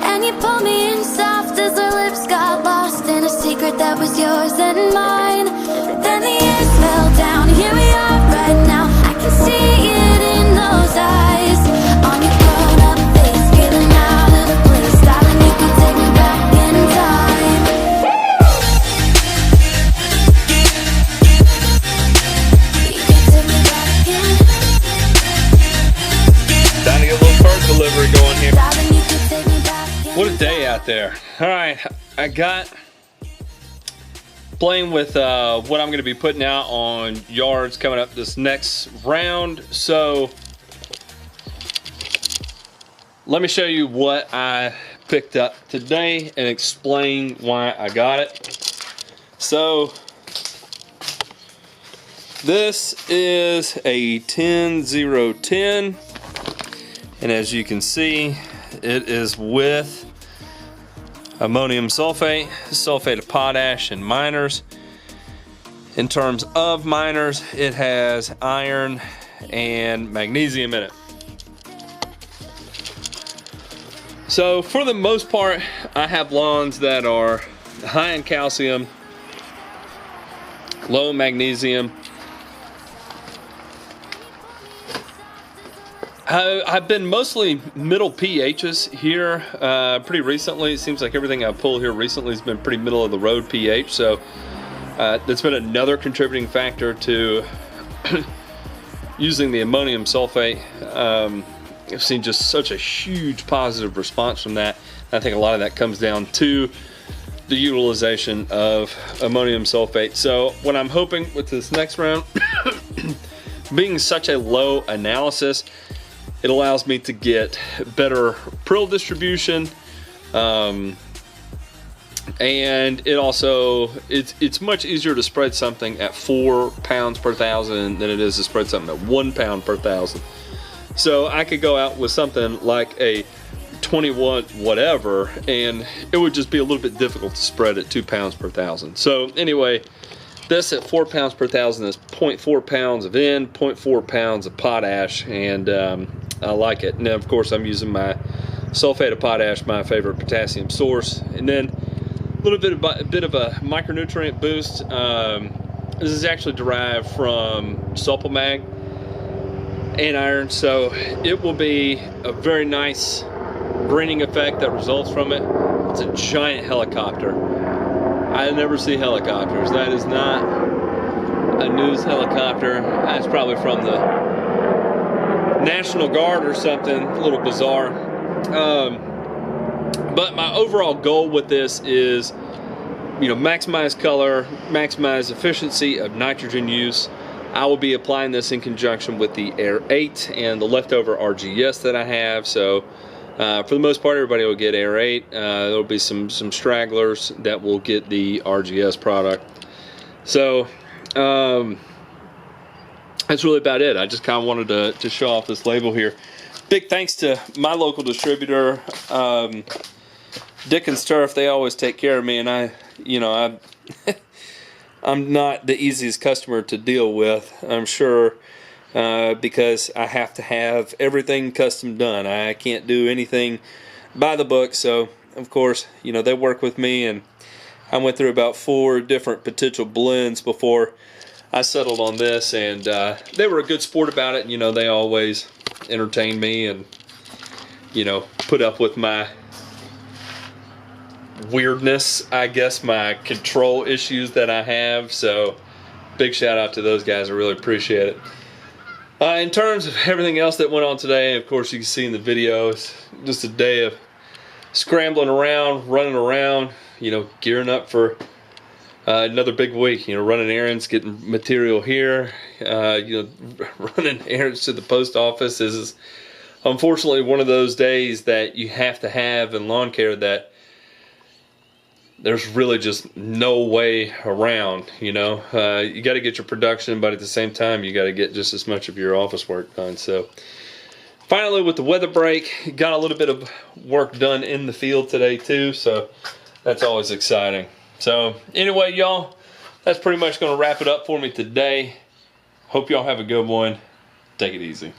And you pulled me in soft as our lips got lost in a secret that was yours and mine. Then the years fell down, here we are right now. I can see it in those eyes, on your grown-up face, feeling out of place. Darling, you could take me back in time. You could take me back in. Time to get a little part delivery going here. Darling, you could take me back in. What a day out there. All right, I got playing with what I'm going to be putting out on yards coming up this next round. So let me show you what I picked up today and explain why I got it. So this is a 10-0-10, and as you can see, it is with ammonium sulfate, sulfate of potash, and miners. In terms of miners, it has iron and magnesium in it. So for the most part, I have lawns that are high in calcium, low in magnesium. I've been mostly middle pHs here pretty recently. It seems like everything I pull here recently has been pretty middle of the road pH, so that's been another contributing factor to using the ammonium sulfate. I've seen just such a huge positive response from that. I think a lot of that comes down to the utilization of ammonium sulfate. So what I'm hoping with this next round, being such a low analysis, it allows me to get better prill distribution, and it also it's much easier to spread something at 4 pounds per thousand than it is to spread something at 1 pound per thousand. So I could go out with something like a 21 whatever, and it would just be a little bit difficult to spread at 2 pounds per thousand. So anyway, this at 4 pounds per thousand is 0.4 pounds of N, 0.4 pounds of potash, and I like it. And then of course I'm using my sulfate of potash, my favorite potassium source, and then a little bit of a micronutrient boost. This is actually derived from Supplemag and iron, so it will be a very nice greening effect that results from it. It's a giant helicopter. I never see helicopters. That is not a news helicopter. That's probably from the National Guard or something. A little bizarre. But my overall goal with this is, you know, maximize color, maximize efficiency of nitrogen use. I will be applying this in conjunction with the Air 8 and the leftover RGS that I have. So for the most part, everybody will get Air 8. There'll be some stragglers that will get the RGS product. So that's really about it. I just kind of wanted to show off this label here. Big thanks to my local distributor, Dickens Turf. They always take care of me, and I'm not the easiest customer to deal with, I'm sure, because I have to have everything custom done. I can't do anything by the book, so of course, you know, they work with me, and I went through about 4 different potential blends before I settled on this, and they were a good sport about it. You know, they always entertain me and, you know, put up with my weirdness, I guess, my control issues that I have. So big shout out to those guys. I really appreciate it. In terms of everything else that went on today, of course you can see in the video, it's just a day of scrambling around, running around, you know, gearing up for Another big week, running errands, getting material here, running errands to the post office is unfortunately one of those days that you have to have in lawn care that there's really just no way around. You got to get your production, but at the same time you got to get just as much of your office work done. So finally, with the weather break, got a little bit of work done in the field today too, so that's always exciting. So anyway, y'all, that's pretty much going to wrap it up for me today. Hope y'all have a good one. Take it easy.